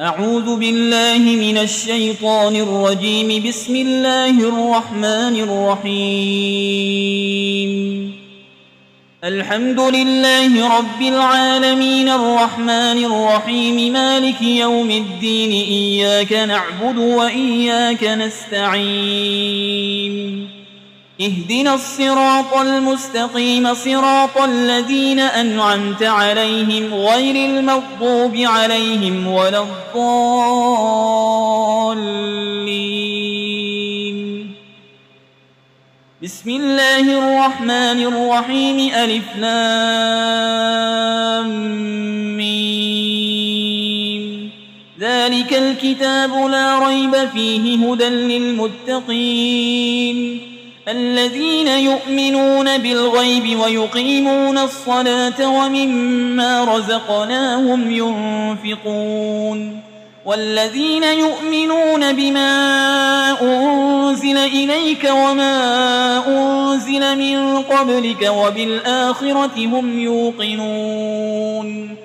أعوذ بالله من الشيطان الرجيم. بسم الله الرحمن الرحيم. الحمد لله رب العالمين الرحمن الرحيم مالك يوم الدين. إياك نعبد وإياك نستعين. اهدنا الصراط المستقيم صراط الذين أنعمت عليهم غير المغضوب عليهم ولا الضالين. بسم الله الرحمن الرحيم. ألف لام ميم. ذلك الكتاب لا ريب فيه هدى للمتقين الذين يؤمنون بالغيب ويقيمون الصلاة ومما رزقناهم ينفقون والذين يؤمنون بما أنزل إليك وما أنزل من قبلك وبالآخرة هم يوقنون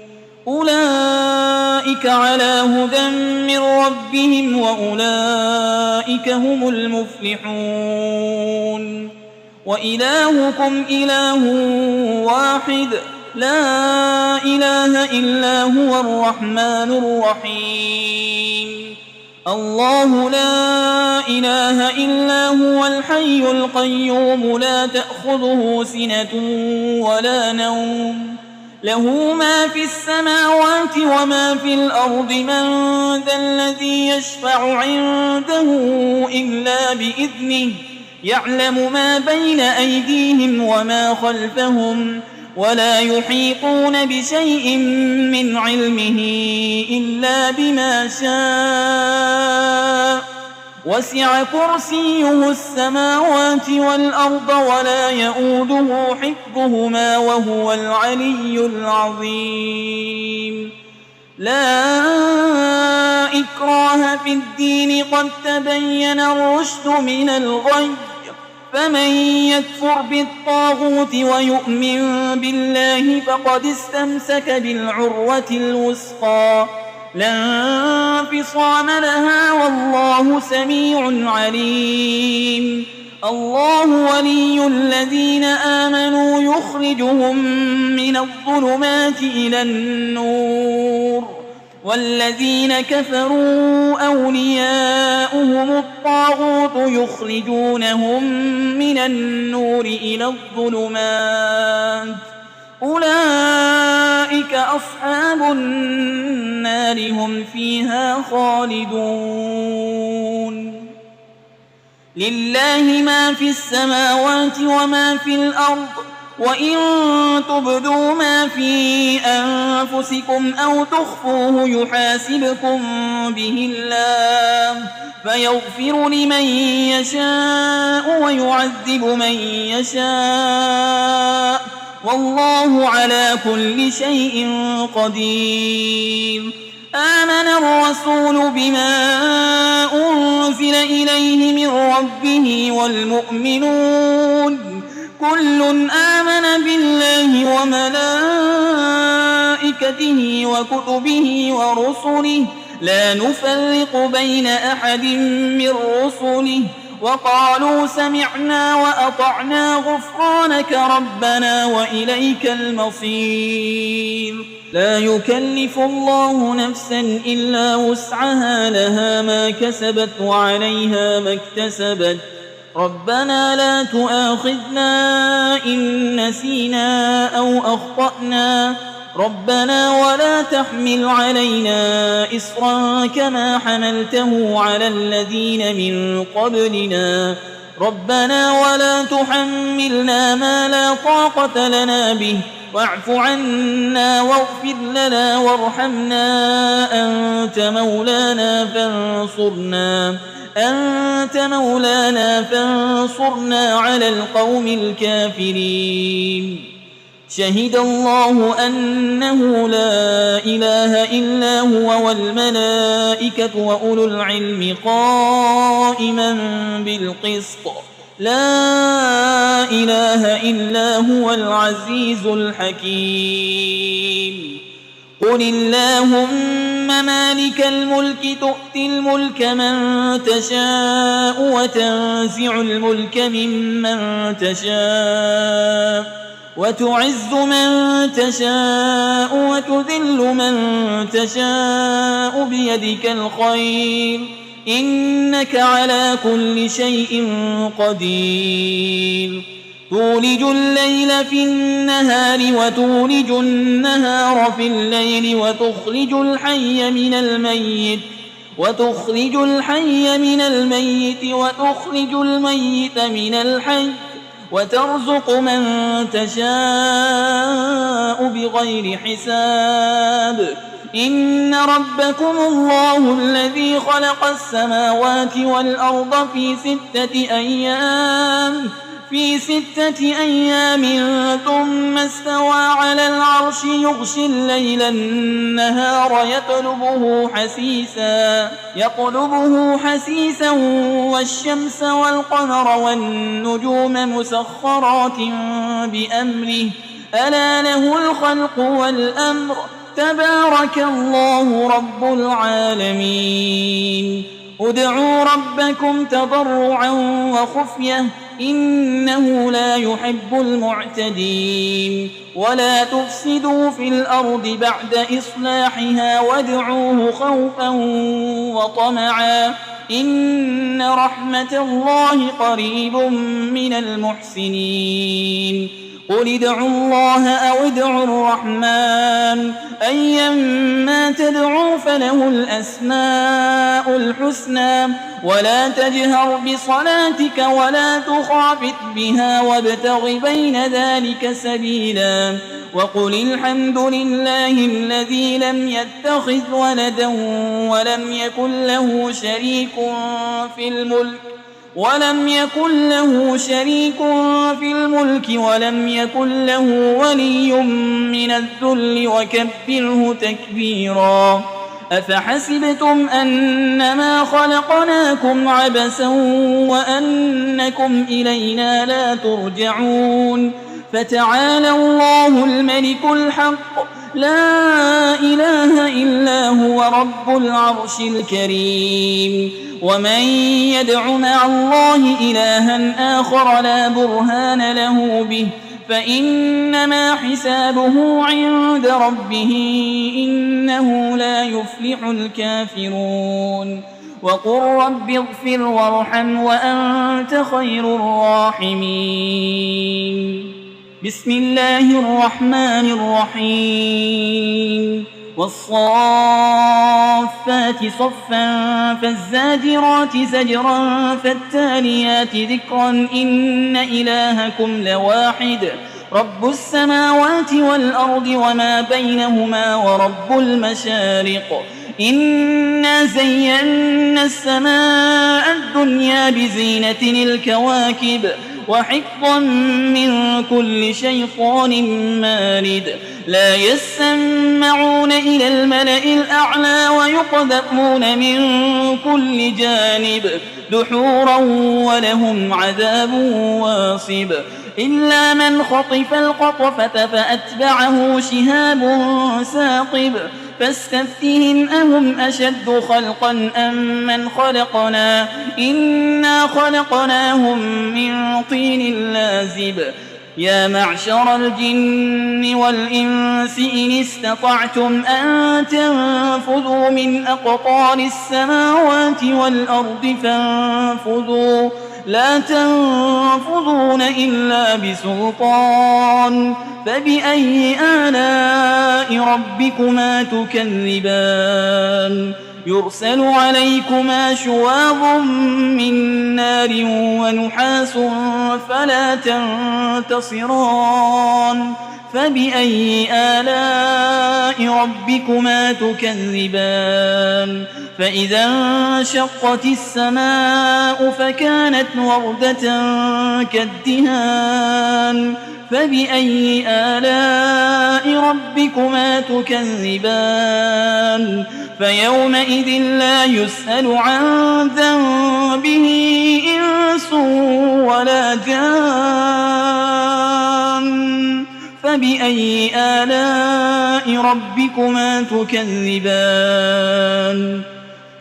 أولئك على هدى من ربهم وأولئك هم المفلحون. وإلهكم إله واحد لا إله إلا هو الرحمن الرحيم. الله لا إله إلا هو الحي القيوم لا تأخذه سنة ولا نوم له ما في السماوات وما في الأرض. من ذا الذي يشفع عنده إلا بإذنه يعلم ما بين أيديهم وما خلفهم ولا يحيطون بشيء من علمه إلا بما شاء. وسع كرسيه السماوات والأرض ولا يؤوده حفظهما وهو العلي العظيم. لا إكراه في الدين قد تبين الرشد من الغي. فمن يكفر بالطاغوت ويؤمن بالله فقد استمسك بالعروة الوثقى لا انفصام لها والله سميع عليم. الله ولي الذين آمنوا يخرجهم من الظلمات إلى النور والذين كفروا أولياؤهم الطاغوت يخرجونهم من النور إلى الظلمات أولئك أصحاب النار هم فيها خالدون. لله ما في السماوات وما في الأرض وإن تبدوا ما في أنفسكم أو تخفوه يحاسبكم به الله فيغفر لمن يشاء ويعذب من يشاء والله على كل شيء قدير. آمن الرسول بما أنزل إليه من ربه والمؤمنون كل آمن بالله وملائكته وكتبه ورسله لا نفرق بين أحد من رسله وقالوا سمعنا وأطعنا غفرانك ربنا وإليك المصير. لا يكلف الله نفسا إلا وسعها لها ما كسبت وعليها ما اكتسبت. ربنا لا تؤاخذنا إن نسينا أو أخطأنا ربنا ولا تحمل علينا إصرا كما حملته على الذين من قبلنا ربنا ولا تحملنا ما لا طاقة لنا به واعف عنا واغفر لنا وارحمنا أنت مولانا فانصرنا على القوم الكافرين. شهد الله أنه لا إله إلا هو والملائكة وأولو العلم قائما بالقسط لا إله إلا هو العزيز الحكيم. قل اللهم مالك الملك تؤتي الملك من تشاء وتنزع الملك ممن تشاء وتعز من تشاء وتذل من تشاء بيدك الخير إنك على كل شيء قدير تولج الليل في النهار وتولج النهار في الليل وتخرج الحي من الميت وتخرج الميت من الحي وترزق من تشاء بغير حساب إن ربكم الله الذي خلق السماوات والأرض في 6 أيام ثم استوى على العرش يغشي الليل النهار يطلبه حسيسا والشمس والقمر والنجوم مسخرات بأمره ألا له الخلق والأمر تبارك الله رب العالمين ادعوا ربكم تضرعا وخفية إنه لا يحب المعتدين ولا تفسدوا في الأرض بعد إصلاحها وادعوه خوفا وطمعا إن رحمة الله قريب من المحسنين قل ادعوا الله أو ادعوا الرحمن أيما تدعوا فله الأسماء الحسنى ولا تجهر بصلاتك ولا تخافت بها وابتغ بين ذلك سبيلا وقل الحمد لله الذي لم يتخذ ولدا ولم يكن له شريك في الملك ولم يكن له ولي من الذل وكبره تكبيرا أفحسبتم أنما خلقناكم عبثا وأنكم إلينا لا ترجعون فتعالى الله الملك الحق لا إله إلا هو رب العرش الكريم ومن يدع مع الله إلها آخر لا برهان له به فإنما حسابه عند ربه إنه لا يفلح الكافرون وقل رب اغفر وارحم وأنت خير الراحمين بسم الله الرحمن الرحيم والصافات صفا فالزاجرات زجرا فالتاليات ذكرا إن إلهكم لواحد رب السماوات والأرض وما بينهما ورب المشارق إنا زينا السماء الدنيا بزينة الكواكب وحفظا من كل شيطان مارد لا يسمعون إلى الملأ الأعلى ويقذفون من كل جانب دحورا ولهم عذاب واصب إلا من خطف القطفة فأتبعه شهاب ثاقب فاستفتهم أهم أشد خلقا أم من خلقنا إنا خلقناهم من طين لازب يا معشر الجن والإنس إن استطعتم أن تنفذوا من أقطار السماوات والأرض فانفذوا لا تنفذون إلا بسلطان فبأي آلاء ربكما تكذبان يرسل عليكما شواظ من نار ونحاس فلا تنتصران فبأي آلاء ربكما تكذبان فإذا انشقت السماء فكانت وردة كالدهان فبأي آلاء ربكما تكذبان فيومئذ لا يسأل عن ذنبه إنس ولا جان فبأي آلاء ربكما تكذبان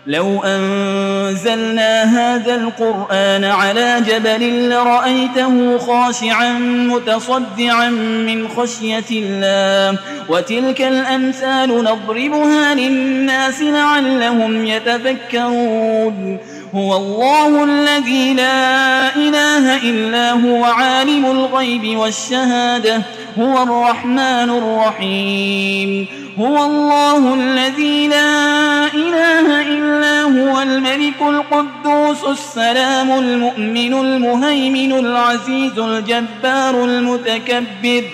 لو أنزلنا هذا القرآن على جبل لرأيته خاشعا متصدعا من خشية الله وتلك الأمثال نضربها للناس لعلهم يتفكرون هو الله الذي لا إله إلا هو عالم الغيب والشهادة هو الرحمن الرحيم هو الله الذي لا إله إلا هو الملك القدوس السلام المؤمن المهيمن العزيز الجبار المتكبر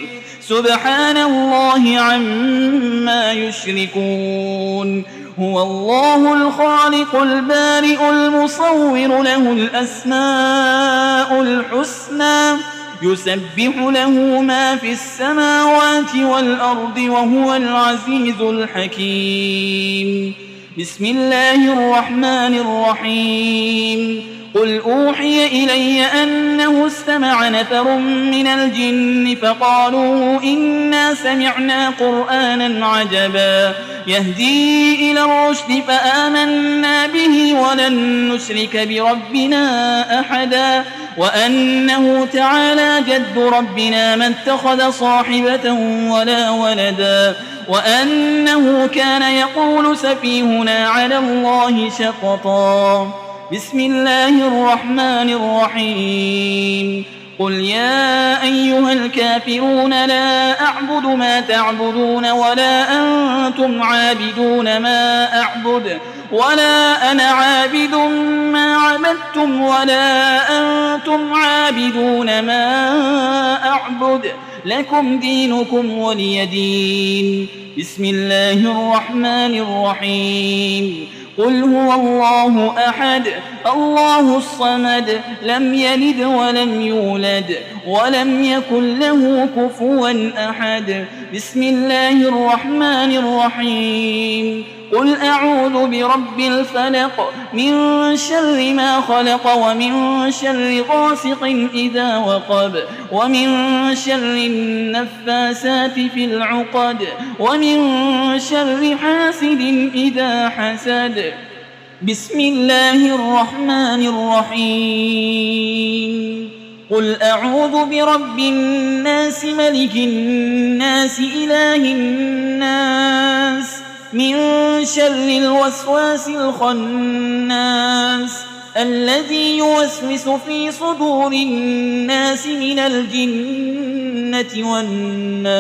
سبحان الله عما يشركون هو الله الخالق البارئ المصور له الأسماء الحسنى يسبح له ما في السماوات والأرض وهو العزيز الحكيم بسم الله الرحمن الرحيم قل أوحي إلي أنه استمع نفر من الجن فقالوا إنا سمعنا قرآنا عجبا يهدي إلى الرشد فآمنا به ولن نشرك بربنا أحدا وأنه تعالى جد ربنا ما اتخذ صاحبة ولا ولدا وأنه كان يقول سفيهنا على الله شططا بسم الله الرحمن الرحيم قل يا أيها الكافرون لا أعبد ما تعبدون ولا أنتم عابدون ما أعبد ولا أنا عابد ما عبدتم ولا أنتم عابدون ما أعبد لكم دينكم ولي دين بسم الله الرحمن الرحيم قل هو الله أحد الله الصمد لم يلد ولم يولد ولم يكن له كفوا أحد بسم الله الرحمن الرحيم قل أعوذ برب الفلق من شر ما خلق ومن شر غاسق إذا وقب ومن شر النفاسات في العقد ومن شر حاسد إذا حسد بسم الله الرحمن الرحيم قل أعوذ برب الناس ملك الناس إله الناس من شر الوسواس الخناس الذي يوسوس في صدور الناس من الجنة والناس